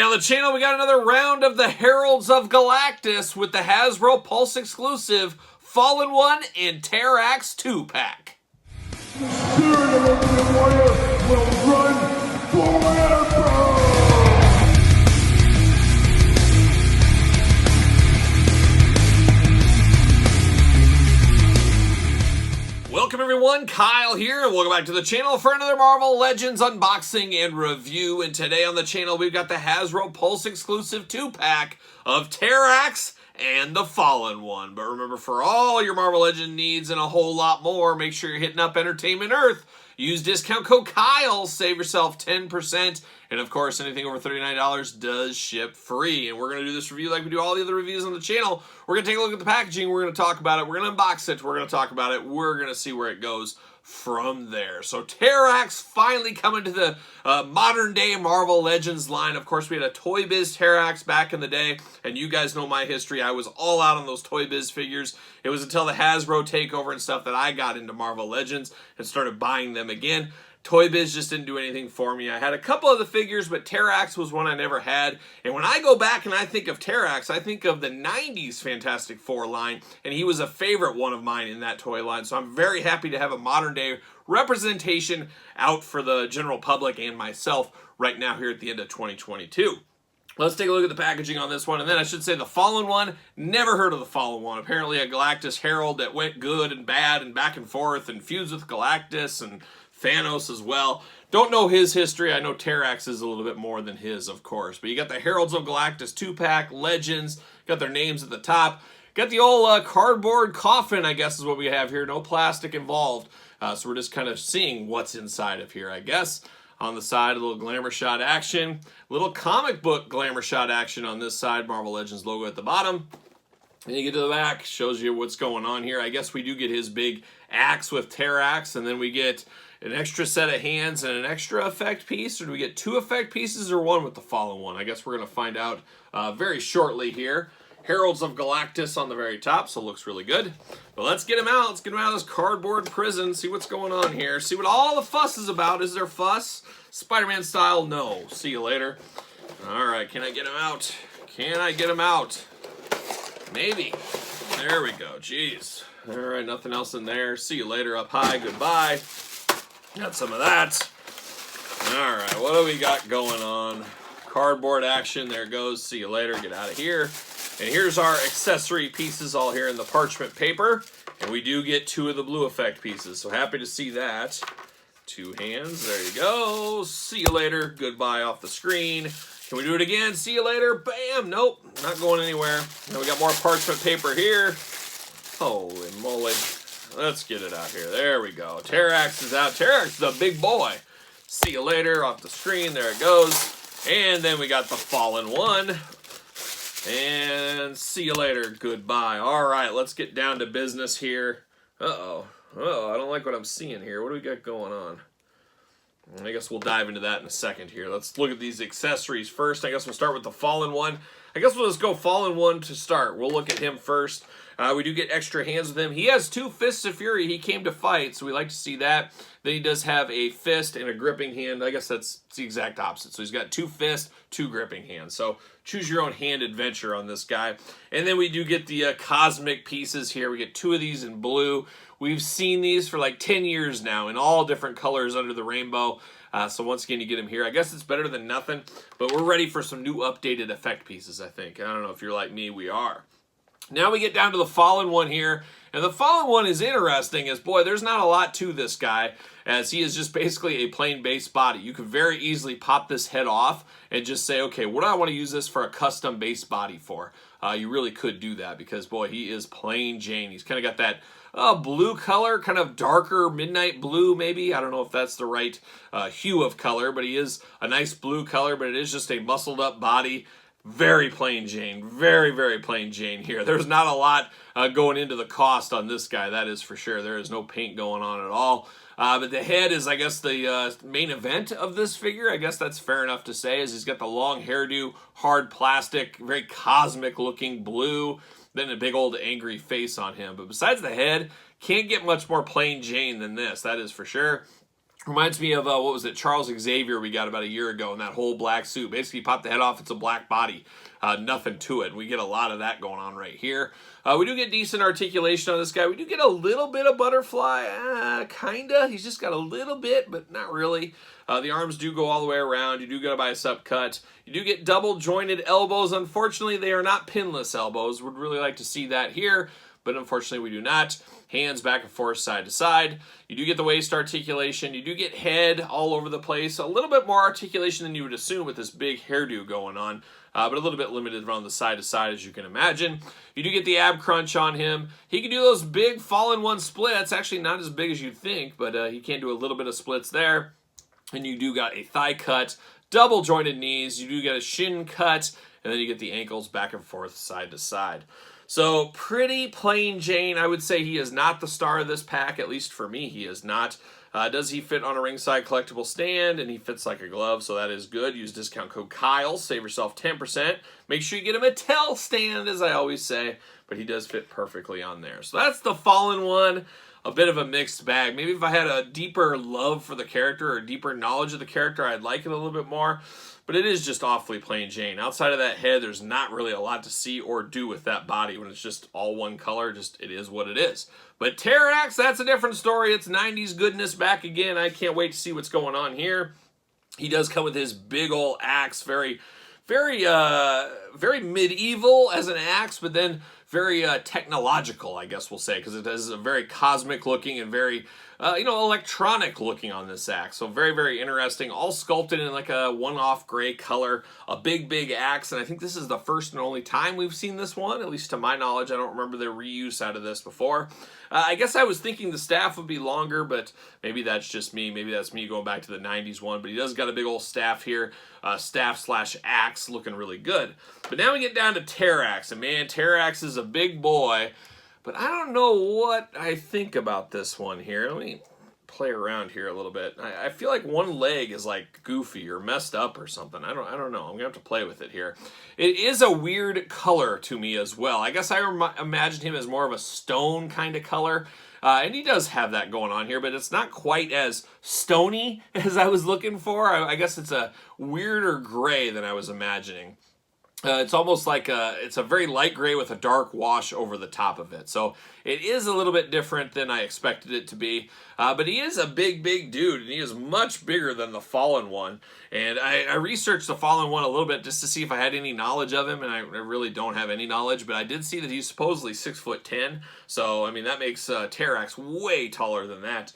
Today on the channel, we got another round of the Heralds of Galactus with the Hasbro Pulse exclusive Fallen One and Terrax 2-pack. The spirit of the warrior will run forever! Welcome everyone, Kyle here, and welcome back to the channel for another Marvel Legends unboxing and review. And today on the channel, we've got the Hasbro Pulse exclusive 2-pack of Terrax and the Fallen One. But remember, for all your Marvel Legend needs and a whole lot more, make sure you're hitting up Entertainment Earth. Use discount code Kyle, save yourself 10%. And of course, anything over $39 does ship free. And we're going to do this review like we do all the other reviews on the channel. We're going to take a look at the packaging. We're going to talk about it. We're going to unbox it. We're going to talk about it. We're going to see where it goes from there. So Terrax finally coming to the modern day Marvel Legends line. Of course, we had a Toy Biz Terrax back in the day, and you guys know my history. I was all out on those Toy Biz figures. It was until the Hasbro takeover and stuff that I got into Marvel Legends and started buying them again. Toy Biz just didn't do anything for me. I had a couple of the figures, but Terrax was one I never had. And when I go back and I think of Terrax, I think of the 90s Fantastic Four line, and he was a favorite one of mine in that toy line. So I'm very happy to have a modern day representation out for the general public and myself right now here at the end of 2022. Let's take a look at the packaging on this one. And then I should say the Fallen One, never heard of the Fallen One. Apparently a Galactus Herald that went good and bad and back and forth and fused with Galactus and Thanos as well. Don't know his history. I know Terrax is a little bit more than his, of course. But you got the Heralds of Galactus 2-pack, Legends, got their names at the top. Got the old cardboard coffin, I guess is what we have here. No plastic involved. So we're just kind of seeing what's inside of here, I guess. On the side, a little glamour shot action. Little comic book glamour shot action on this side. Marvel Legends logo at the bottom. And you get to the back, shows you what's going on here. I guess we do get his big axe with Terrax, and then we get an extra set of hands and an extra effect piece. Or do we get 2 effect pieces or 1 with the Fallen One? I guess we're going to find out very shortly here. Heralds of Galactus on the very top, so it looks really good. But let's get him out. Let's get him out of this cardboard prison, see what's going on here. See what all the fuss is about. Is there fuss? Spider-Man style? No. See you later. All right, can I get him out? Can I get him out? Maybe. There we go. Jeez. All right, nothing else in there. See you later up high. Goodbye. Got some of that. All right, what do we got going on? Cardboard action. There it goes. See you later. Get out of here. And here's our accessory pieces all here in the parchment paper. And we do get 2 of the blue effect pieces. So happy to see that. 2 hands. There you go. See you later. Goodbye off the screen. Can we do it again? See you later. Bam. Nope. Not going anywhere. Now we got more parchment paper here. Holy moly. Let's get it out here. There we go. Terrax is out. Terrax is a big boy. See you later off the screen. There it goes. And then we got the Fallen One. And see you later. Goodbye. All right, let's get down to business here. Uh-oh. Uh-oh, I don't like what I'm seeing here. What do we got going on? I guess we'll dive into that in a second here. Let's look at these accessories first. I guess we'll start with the Fallen One. I guess we'll just go Fallen One to start. We'll look at him first. We do get extra hands with him. He has 2 fists of fury. He came to fight, so we like to see that. Then he does have a fist and a gripping hand. I guess that's the exact opposite. So he's got 2 fists, 2 gripping hands. So choose your own hand adventure on this guy. And then we do get the cosmic pieces here. We get 2 of these in blue. We've seen these for like 10 years now in all different colors under the rainbow. So once again, you get them here. I guess it's better than nothing, but we're ready for some new updated effect pieces, I think. I don't know if you're like me, we are. Now we get down to the Fallen One here. And the Fallen One is interesting as, boy, there's not a lot to this guy, as he is just basically a plain base body. You could very easily pop this head off and just say, okay, what do I want to use this for a custom base body for? You really could do that because, boy, he is plain Jane. He's kind of got that blue color, kind of darker midnight blue maybe. I don't know if that's the right hue of color, but he is a nice blue color, but it is just a muscled up body. Very plain Jane. Very, very plain Jane here. There's not a lot going into the cost on this guy, that is for sure. There is no paint going on at all. But the head is, I guess, the main event of this figure. I guess that's fair enough to say, as he's got the long hairdo, hard plastic, very cosmic looking blue, then a big old angry face on him. But besides the head, can't get much more plain Jane than this, that is for sure. Reminds me of, what was it, Charles Xavier we got about a year ago in that whole black suit. Basically, you pop the head off, it's a black body. Nothing to it. We get a lot of that going on right here. We do get decent articulation on this guy. We do get a little bit of butterfly, kinda. He's just got a little bit, but not really. The arms do go all the way around. You do get a bicep cut. You do get double jointed elbows. Unfortunately, they are not pinless elbows. Would really like to see that here, but unfortunately we do not. Hands back and forth, side to side. You do get the waist articulation. You do get head all over the place. A little bit more articulation than you would assume with this big hairdo going on, but a little bit limited around the side to side, as you can imagine. You do get the ab crunch on him. He can do those big fall-in-one splits. Actually, not as big as you'd think, but he can do a little bit of splits there. And you do got a thigh cut, double jointed knees. You do get a shin cut, and then you get the ankles back and forth, side to side. So pretty plain Jane. I would say he is not the star of this pack, at least for me he is not. Does he fit on a ringside collectible stand? And he fits like a glove, so that is good. Use discount code Kyle, save yourself 10%. Make sure you get him a Mattel stand, as I always say, but he does fit perfectly on there. So that's the Fallen one. A bit of a mixed bag. Maybe if I had a deeper love for the character or deeper knowledge of the character, I'd like it a little bit more. But it is just awfully plain Jane. Outside of that head, there's not really a lot to see or do with that body when it's just all one color. Just it is what it is. But Terrax, that's a different story. It's 90s goodness back again. I can't wait to see what's going on here. He does come with his big old axe, very medieval as an axe, but then very technological, I guess we'll say, because it has a very cosmic looking and very, electronic looking on this axe. So very, very interesting. All sculpted in like a one-off gray color, a big axe, and I think this is the first and only time we've seen this one, at least to my knowledge. I don't remember their reuse out of this before. I guess I was thinking the staff would be longer, but maybe that's just me. Maybe that's me going back to the 90s one, but he does got a big old staff here, staff/axe, looking really good. But now we get down to Terrax, and man, Terrax is a big boy, but I don't know what I think about this one here. Let me play around here a little bit. I feel like one leg is like goofy or messed up or something. I don't know. I'm gonna have to play with it here. It is a weird color to me as well. I guess I imagined him as more of a stone kind of color. And he does have that going on here, but it's not quite as stony as I was looking for. I guess it's a weirder gray than I was imagining. It's almost like it's a very light gray with a dark wash over the top of it. So it is a little bit different than I expected it to be. But he is a big dude, and he is much bigger than the Fallen one. And I researched the Fallen one a little bit just to see if I had any knowledge of him, and I really don't have any knowledge. But I did see that he's supposedly 6'10". So, I mean, that makes Terrax way taller than that.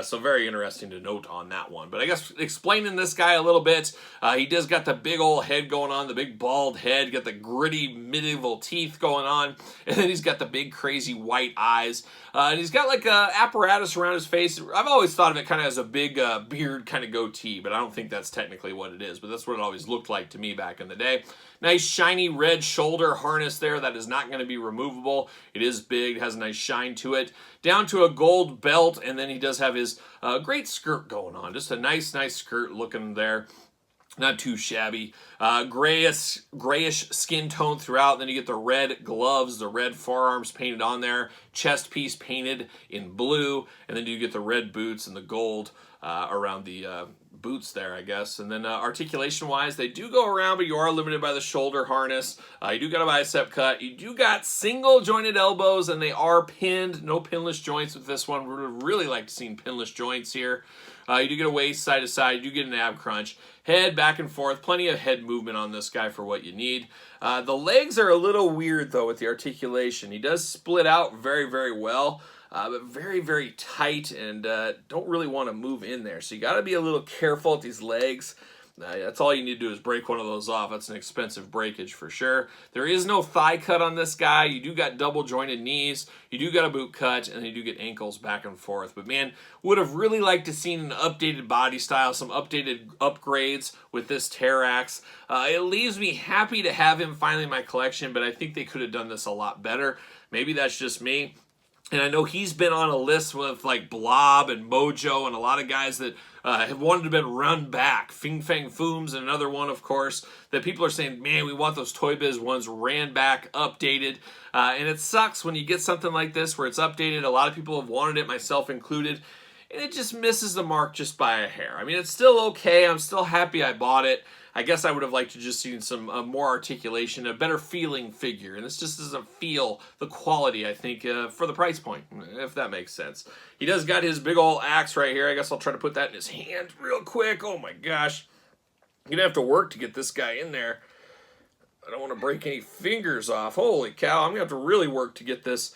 So very interesting to note on that one. But I guess explaining this guy a little bit, he does got the big old head going on, the big bald head, got the gritty medieval teeth going on, and then he's got the big crazy white eyes. And he's got like a apparatus around his face. I've always thought of it kind of as a big beard kind of goatee, but I don't think that's technically what it is. But that's what it always looked like to me back in the day. Nice shiny red shoulder harness there that is not going to be removable. It is big, has a nice shine to it. Down to a gold belt, and then he does have his great skirt going on. Just a nice skirt looking there. Not too shabby. Grayish skin tone throughout. Then you get the red gloves, the red forearms painted on there. Chest piece painted in blue. And then you get the red boots and the gold around the boots there, I guess. And then articulation-wise, they do go around, but you are limited by the shoulder harness. You do got a bicep cut. You do got single-jointed elbows, and they are pinned. No pinless joints with this one. We would really like to see pinless joints here. You do get a waist side to side. You do get an ab crunch. Head back and forth. Plenty of head movement on this guy for what you need. The legs are a little weird, though, with the articulation. He does split out very well. But very tight, and don't really want to move in there. So you got to be a little careful at these legs. That's all you need to do is break one of those off. That's an expensive breakage for sure. There is no thigh cut on this guy. You do got double jointed knees. You do got a boot cut, and you do get ankles back and forth. But man, would have really liked to seen an updated body style, some updated upgrades with this Terrax. It leaves me happy to have him finally in my collection, but I think they could have done this a lot better. Maybe that's just me. And I know he's been on a list with like Blob and Mojo and a lot of guys that have wanted to been run back. Fing Fang Fooms and another one, of course, that people are saying, man, we want those Toy Biz ones ran back, updated. And it sucks when you get something like this where it's updated. A lot of people have wanted it, myself included. and it just misses the mark just by a hair. I mean, it's still okay. I'm still happy I bought it. I guess I would have liked to just seen some more articulation, a better feeling figure, and this just doesn't feel the quality, I think, for the price point, if that makes sense. He does got his big old axe right here. I guess I'll try to put that in his hand real quick. Oh my gosh. You're going to have to work to get this guy in there. I don't want to break any fingers off. Holy cow, I'm going to have to really work to get this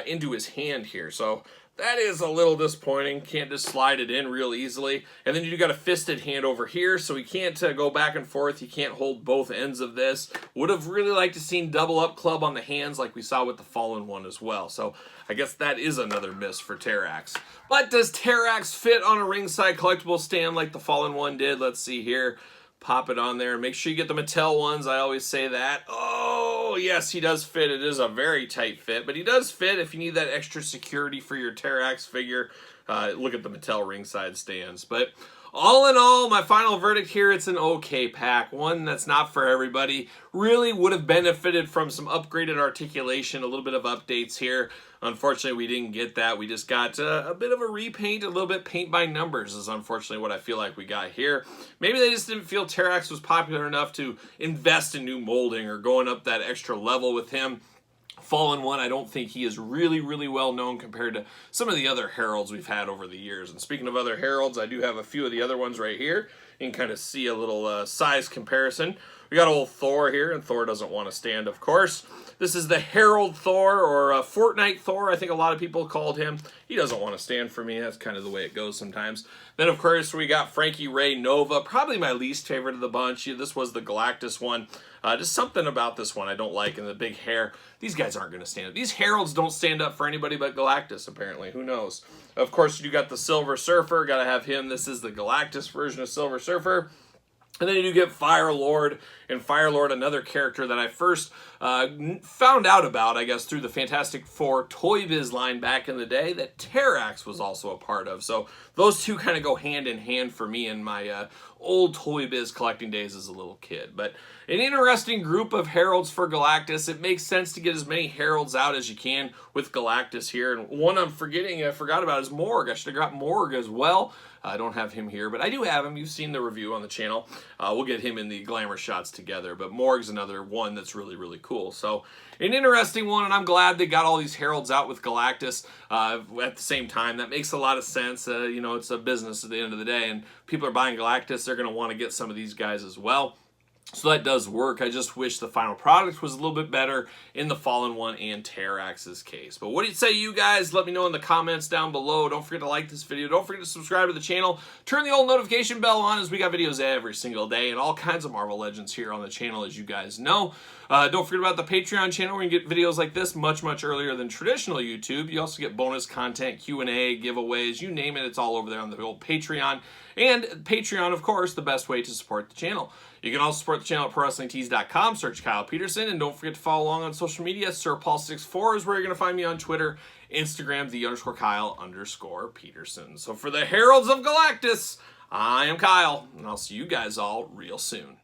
into his hand here. So that is a little disappointing. Can't just slide it in real easily. And then you got a fisted hand over here, so he can't go back and forth. He can't hold both ends of this. Would have really liked to seen double up club on the hands like we saw with the fallen one as well. So I guess that is another miss for Terrax. But does Terrax fit on a ringside collectible stand like the fallen one did? Let's see here. Pop it on there. Make sure you get the Mattel ones. I always say that. Oh, yes, he does fit. It is a very tight fit, but he does fit if you need that extra security for your Terrax figure. Look at the Mattel ringside stands. But all in all, my final verdict here, it's an okay pack. One that's not for everybody. Really would have benefited from some upgraded articulation, a little bit of updates here. Unfortunately, we didn't get that. We just got a bit of a repaint, a little bit paint by numbers is unfortunately what I feel like we got here. Maybe they just didn't feel Terrax was popular enough to invest in new molding or going up that extra level with him. Fallen one, I don't think he is really, really well known compared to some of the other heralds we've had over the years. And speaking of other heralds, I do have a few of the other ones right here. You can kind of see a little size comparison. We got old Thor here, and Thor doesn't want to stand, of course. This is the Herald Thor, or Fortnite Thor, I think a lot of people called him. He doesn't want to stand for me. That's kind of the way it goes sometimes. Then, of course, we got Frankie Ray Nova, probably my least favorite of the bunch. This was the Galactus one. Just something about this one I don't like, and the big hair. These guys aren't going to stand up. These heralds don't stand up for anybody but Galactus, apparently. Who knows? Of course, you got the Silver Surfer. Got to have him. This is the Galactus version of Silver Surfer. And then you do get Fire Lord, and Fire Lord, another character that I first found out about, I guess, through the Fantastic Four Toy Biz line back in the day that Terrax was also a part of. So those two kind of go hand in hand for me in my old Toy Biz collecting days as a little kid. But an interesting group of heralds for Galactus. It makes sense to get as many heralds out as you can with Galactus here. And one I forgot about is Morg. I should have got Morg as well. I don't have him here, but I do have him. You've seen the review on the channel. We'll get him in the glamour shots together, but Morg's another one that's really, really cool. So an interesting one, and I'm glad they got all these heralds out with Galactus at the same time. That makes a lot of sense. You know, it's a business at the end of the day, and people are buying Galactus. They're going to want to get some of these guys as well. So that does work. I just wish the final product was a little bit better in the Fallen one and Terrax's case. But what do you say, you guys? Let me know in the comments down below. Don't forget to like this video. Don't forget to subscribe to the channel. Turn the old notification bell on, as we got videos every single day and all kinds of Marvel Legends here on the channel, as you guys know. Don't forget about the Patreon channel, where you can get videos like this much, much earlier than traditional YouTube. You also get bonus content, Q&A, giveaways, you name it. It's all over there on the old Patreon. And Patreon, of course, the best way to support the channel. You can also support the channel at ProWrestlingTees.com. Search Kyle Peterson, and don't forget to follow along on social media. SirPaul64 is where you're going to find me on Twitter, Instagram, _Kyle_Peterson. So for the Heralds of Galactus, I am Kyle, and I'll see you guys all real soon.